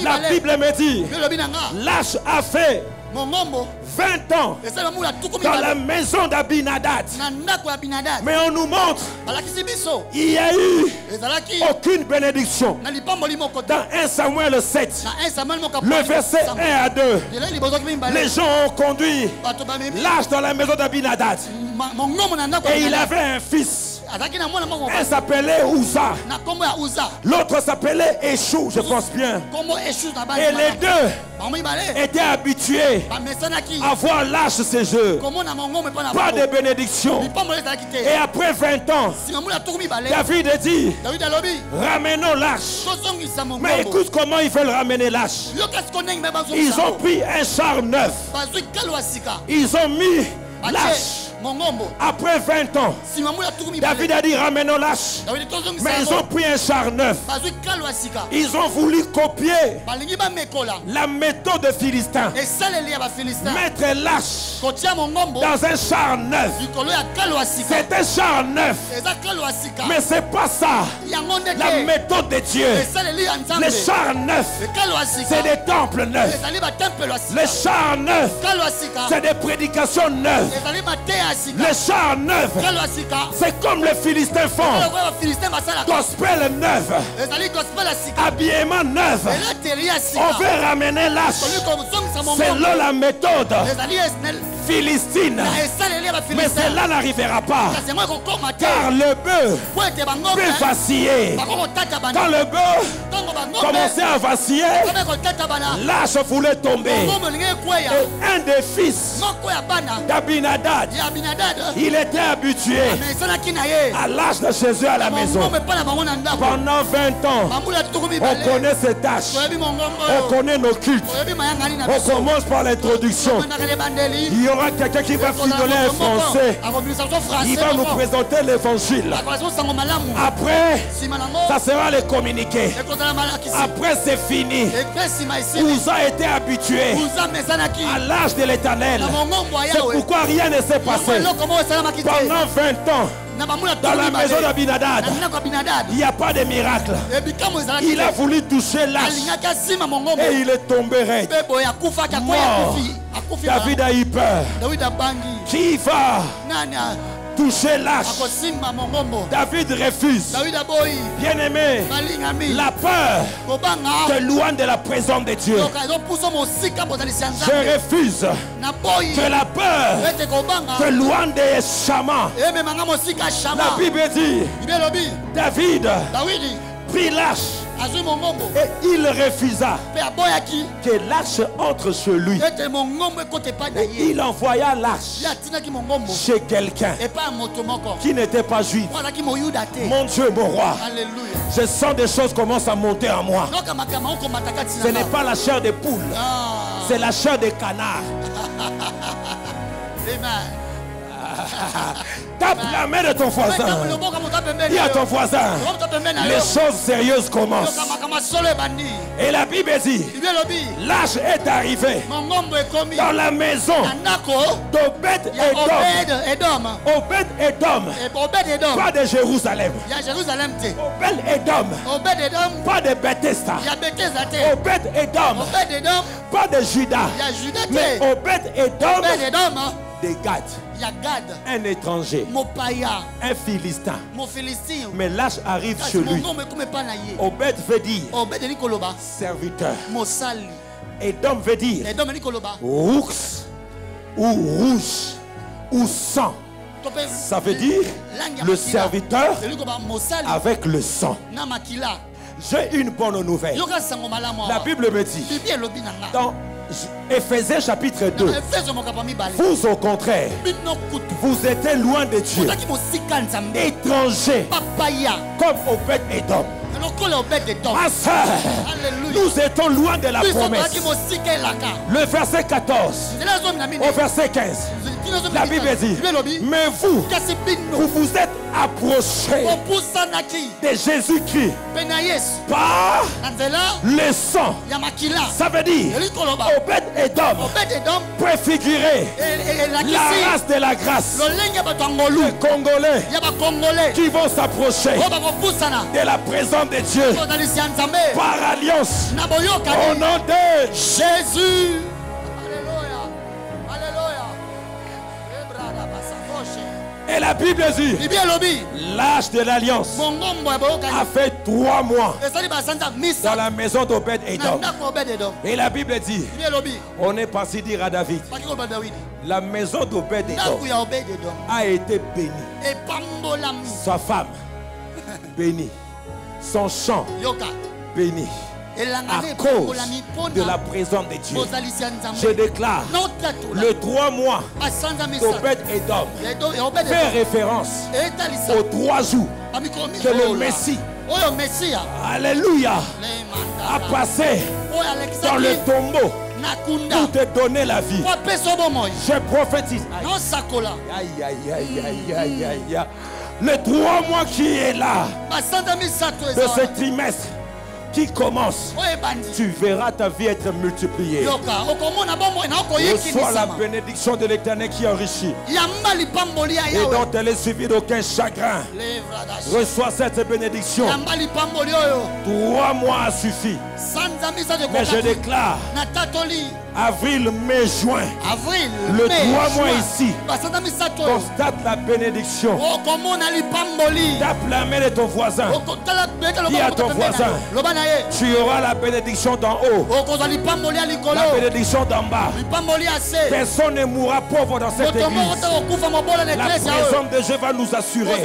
A: la Bible me dit, l'arche a fait 20 ans dans la maison d'Abinadab. Mais on nous montre il n'y a eu aucune bénédiction. Dans 1 Samuel 7, le verset 1 à 2, les gens ont conduit l'arche dans la maison d'Abinadab. Et il avait un fils. Un s'appelait Uza. L'autre s'appelait Échou, je pense bien. Et les deux étaient habitués à voir l'arche ces jeux. Pas de bénédiction. Et après 20 ans, David a dit: ramenons l'arche. Mais écoute comment ils veulent ramener l'arche. Ils ont pris un char neuf. Ils ont mis l'arche Après 20 ans, David a dit ramenons l'arche. Mais ils ont pris un char neuf. Ils ont voulu copier la méthode des Philistins. Mettre l'arche dans un char neuf. C'est un char neuf. Mais c'est pas ça la méthode de Dieu. Les chars neufs, c'est des temples neufs. Les chars neufs, c'est des prédications neuves. Les chars neufs, c'est comme les Philistins font. Gospel neuf, habillement neuf. On veut ramener l'arche selon la méthode philistine. Mais cela n'arrivera pas. Car le bœuf peut vaciller. Quand le bœuf commençait à vaciller, l'arche voulait tomber. Et un des fils d'Abinadad, il était habitué à l'arche de Jésus à la maison. Pendant 20 ans, on connaît ces tâches. On connaît nos cultes. On commence par l'introduction. Il y aura quelqu'un qui va fidoler un français. Il va nous présenter l'évangile. Après, ça sera les communiqués. Après, c'est fini. Vous avez été habitué à l'âge de l'Éternel. C'est pourquoi rien ne s'est passé. Pendant 20 ans, dans la maison d'Abinadad, il n'y a pas de miracle. Il a voulu toucher l'arche et il est tombé raide. Mort. David a eu peur. Qui va toucher l'arche? David refuse. Bien aimé, la peur te loin de la présence de Dieu. Je refuse que la peur te loin des chamans. La Bible dit David prit l'arche et il refusa que l'arche entre chez lui. Et il envoya l'arche chez quelqu'un qui n'était pas juif. Mon Dieu, mon roi, je sens des choses commencent à monter en moi. Ce n'est pas la chair des poules, c'est la chair des canards. Tape la main de ton voisin. Dis à ton voisin, les choses sérieuses commencent. Et la Bible dit, l'arche est arrivé dans la maison d'Obed-Edom. Obed-Edom, pas de Jérusalem. Obed-Edom, pas de Bethesda. Obed-Edom, pas de Juda. Mais Obed-Edom de Gad. Un étranger, un Philistin. Mais l'arche arrive chez lui. Obed veut dire serviteur. Edom veut dire roux ou rouge ou sang. Ça veut dire le serviteur avec le sang. J'ai une bonne nouvelle. La Bible me dit dans Éphésiens chapitre 2, vous au contraire, vous êtes loin de Dieu, étrangers comme Obed-Edom. Ma soeur, nous étions loin de la promesse. Le verset 14 au verset 15, la Bible dit, mais vous vous êtes approchés de Jésus-Christ par le sang. Ça veut dire Obed-Edom préfigurer la race de la grâce. Les Congolais qui vont s'approcher de la présence de Dieu par alliance au nom de Jésus. Et la Bible dit, l'âge de l'alliance a fait 3 mois dans la maison d'Obed-Edom. Et la Bible dit, on est parti dire à David, la maison d'Obed-Edom a été bénie. Sa femme bénie. Son champ béni. À cause de la présence de Dieu, je déclare le 3 mois d'Obed-Edom fait référence aux 3 jours que le Messie, alléluia, a passé dans le tombeau pour te donner la vie. Je prophétise. Aïe, aïe, aïe, aïe, aïe, aïe. Le 3 mois qui est là, de ce trimestre qui commence, tu verras ta vie être multipliée. Reçois la bénédiction de l'Éternel qui enrichit et dont elle est suivie d'aucun chagrin. Reçois cette bénédiction. 3 mois a suffi. Mais je déclare avril, mai, juin, le 3 mois ici, constate la bénédiction. Tape la main de ton voisin. Dis à ton voisin, tu auras la bénédiction d'en haut, la bénédiction d'en bas. Personne ne mourra pauvre dans cette église. La présence de Dieu va nous assurer.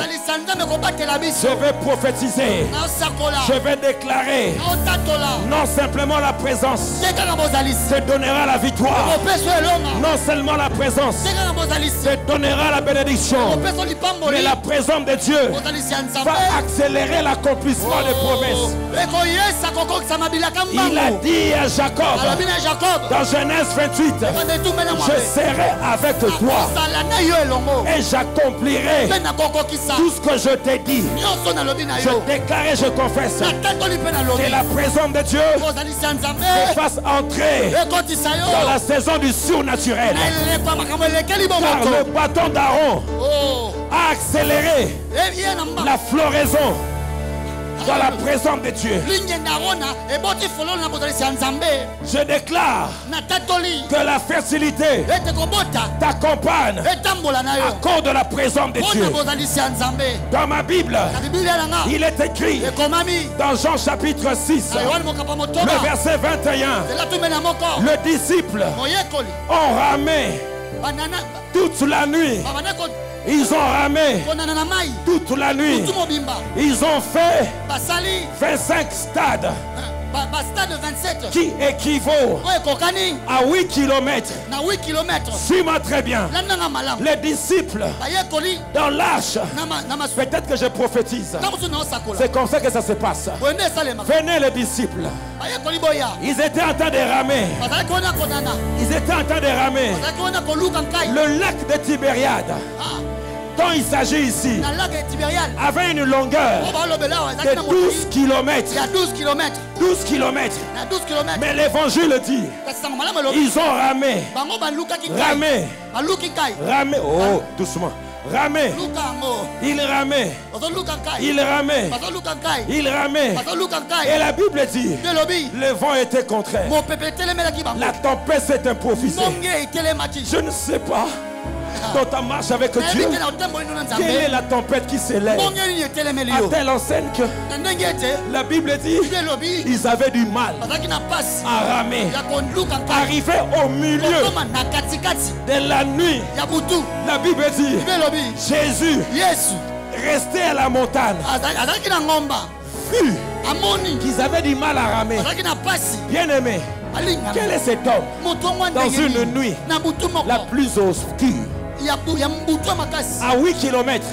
A: Je vais prophétiser. Je vais déclarer non simplement la présence te donnera la victoire. Non seulement la présence te donnera la bénédiction, mais la présence de Dieu va accélérer l'accomplissement des promesses. Il a dit à Jacob dans Genèse 28, je serai avec toi et j'accomplirai tout ce que je t'ai dit. Je déclare et je confesse que la présence de Dieu me fasse entrer dans la saison du surnaturel. Car le bâton d'Aaron a accéléré la floraison dans la présence de Dieu. Je déclare que la fertilité t'accompagne à cause de la présence de Dieu. Dans ma Bible, il est écrit dans Jean chapitre 6, le verset 21, le disciple ont ramé toute la nuit. Ils ont ramé toute la nuit. Ils ont fait 25 stades qui équivaut à 8 km. Suis-moi très bien. Les disciples dans l'arche, peut-être que je prophétise, c'est comme ça que ça se passe. Venez les disciples. Ils étaient en train de ramer. Ils étaient en train de ramer. Le lac de Tibériade, dont il s'agit ici, avait une longueur de 12 km. 12 km. Mais l'évangile dit, ils ont ramé. Ramé. Oh, doucement. Ramé. Il ramait. Il ramait. Il ramait. Et la Bible dit, le vent était contraire. La tempête s'est improvisée. Je ne sais pas. Dans ta marche avec Dieu, quelle est la tempête qui s'élève? À telle enseigne que la Bible dit ils avaient du mal à ramer. Arrivé au milieu de la nuit, la Bible dit Jésus restait à la montagne, vu qu'ils avaient du mal à ramer. Bien aimé, quel est cet homme dans une nuit la plus obscure, à 8 km,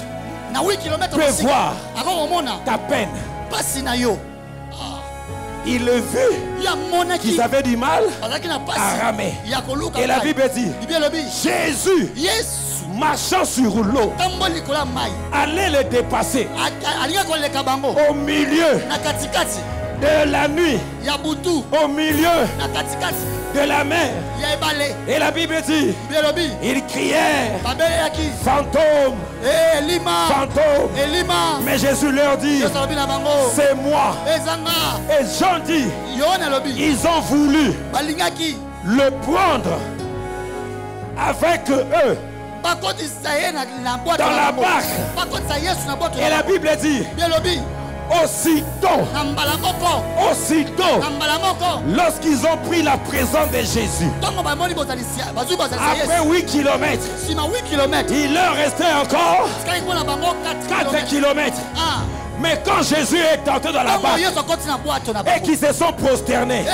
A: peut voir ta peine? Il a vu qu'ils avaient du mal à ramer. Et la Bible dit Jésus marchant sur l'eau allait le dépasser au milieu de la nuit, au milieu de la mer. Et la Bible dit ils criaient fantôme, fantôme. Mais Jésus leur dit c'est moi. Et Jean dit ils ont voulu le prendre avec eux dans la barque. Et la Bible dit aussitôt, lorsqu'ils ont pris la présence de Jésus, après 8 km, il leur restait encore 4 km. Mais quand Jésus est entré dans la barque et qu'ils se sont prosternés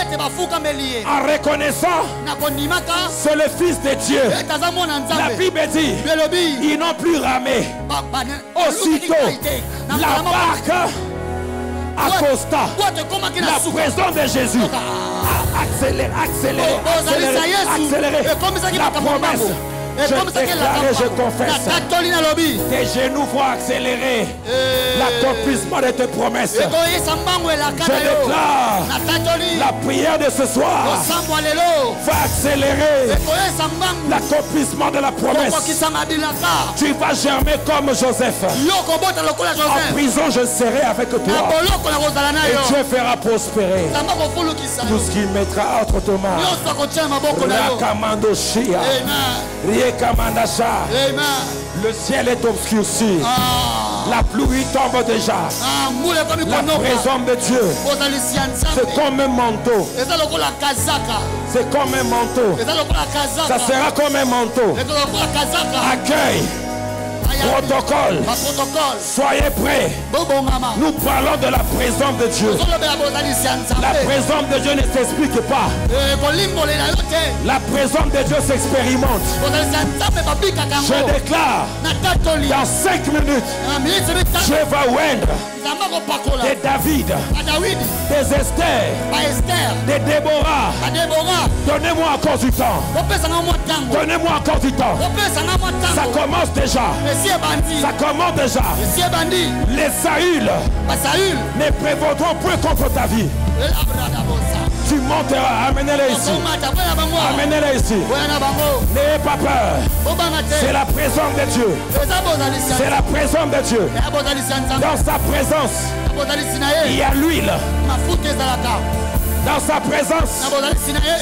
A: en reconnaissant c'est le Fils de Dieu, la Bible dit ils n'ont plus ramé. Aussitôt, la barque accosta la présence de Jésus accélérer la promesse. Je déclare et je confesse. Tes genoux vont accélérer l'accomplissement de tes promesses. Je déclare la prière de ce soir va accélérer l'accomplissement de la promesse. Tu vas germer comme Joseph. En prison, je serai avec toi. Et Dieu fera prospérer tout ce qu'il mettra entre tes mains. Le ciel est obscurci. La pluie tombe déjà. La présence de Dieu, c'est comme un manteau. C'est comme un manteau. Ça sera comme un manteau. Accueil. Protocole. Soyez prêts. Nous parlons de la présence de Dieu. La présence de Dieu ne s'explique pas. La présence de Dieu s'expérimente. Je déclare, dans 5 minutes, Dieu va oindre des David, des Esther, des Déborah. Donnez-moi encore du temps. Donnez-moi encore du temps. Ça commence déjà. Ça commence déjà. Les Saül ne prévaudront point contre ta vie. Tu monteras. Amenez-les ici. Amenez-les ici. N'ayez pas peur. C'est la présence de Dieu. C'est la présence de Dieu. Dans sa présence, il y a l'huile. Dans sa présence,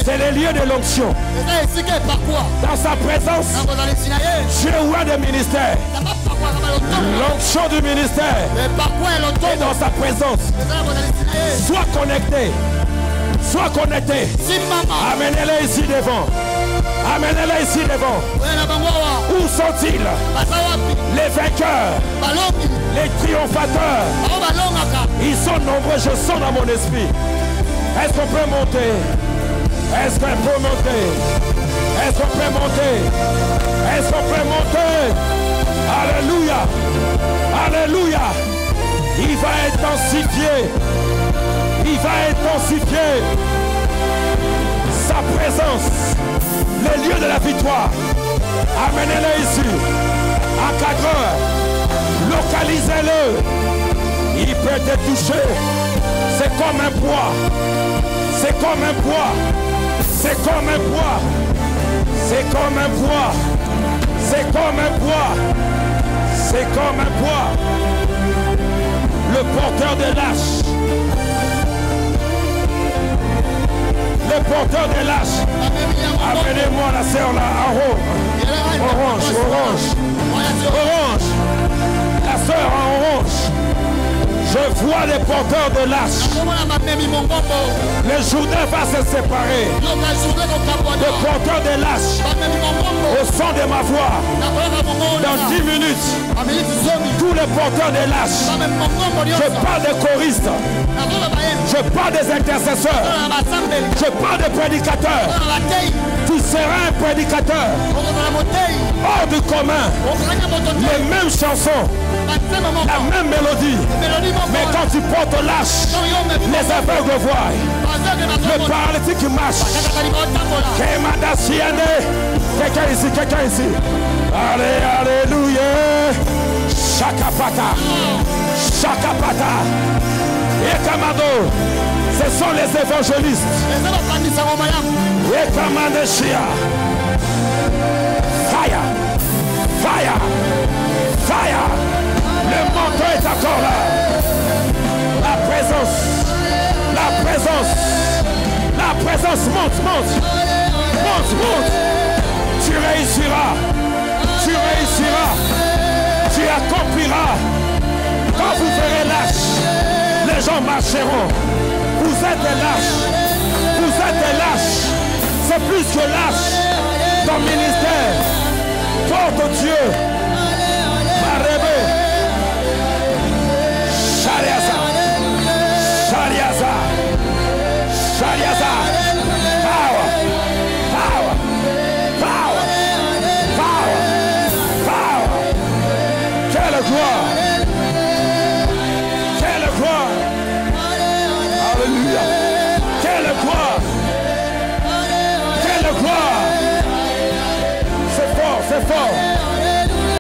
A: c'est le lieu de l'onction. Dans sa présence, Dieu ouvre des ministères. L'onction du ministère est dans sa présence. Sois connecté. Sois connecté. Amenez-les ici devant. Amenez-les ici devant. Où sont-ils? Les vainqueurs. Les triomphateurs. Ils sont nombreux. Je sens dans mon esprit. Est-ce qu'on peut monter? Est-ce qu'on peut monter? Est-ce qu'on peut monter? Est-ce qu'on peut monter? Alléluia! Alléluia! Il va intensifier. Il va intensifier sa présence. Le lieu de la victoire. Amenez-le ici. À 4 heures. Localisez-le. Il peut te toucher. C'est comme un poids. C'est comme un poids. C'est comme un poids. C'est comme un poids. C'est comme un poids. C'est comme un poids. Le porteur de lâche. Le porteur de lâche. Amenez-moi la sœur là. Orange. Orange. Orange. La sœur en orange. Je vois les porteurs de lâche. Le journée va se séparer. Les porteurs de lâche. Au son de ma voix. Dans 10 minutes. Tous les porteurs de lâche. Je parle des choristes. Je parle des intercesseurs. Je parle des prédicateurs. Tu seras un prédicateur. Hors du commun. Les mêmes chansons. La même mélodie. Mais quand tu portes lâche, les aveugles voient. Le paralytique marche. Quelqu'un ici, quelqu'un ici. Allez, alléluia. Chakapata. Chakapata. Et Kamado. Ce sont les évangélistes. Et Kamadeshia. Fire. Fire. Fire. Le manteau est encore là. La présence. La présence. La présence monte, monte. Monte, monte. Tu réussiras. Tu réussiras. Tu accompliras. Quand vous ferez lâche, les gens marcheront. Vous êtes des lâches. Vous êtes des lâches. C'est plus que lâche. Ton ministère porte Dieu.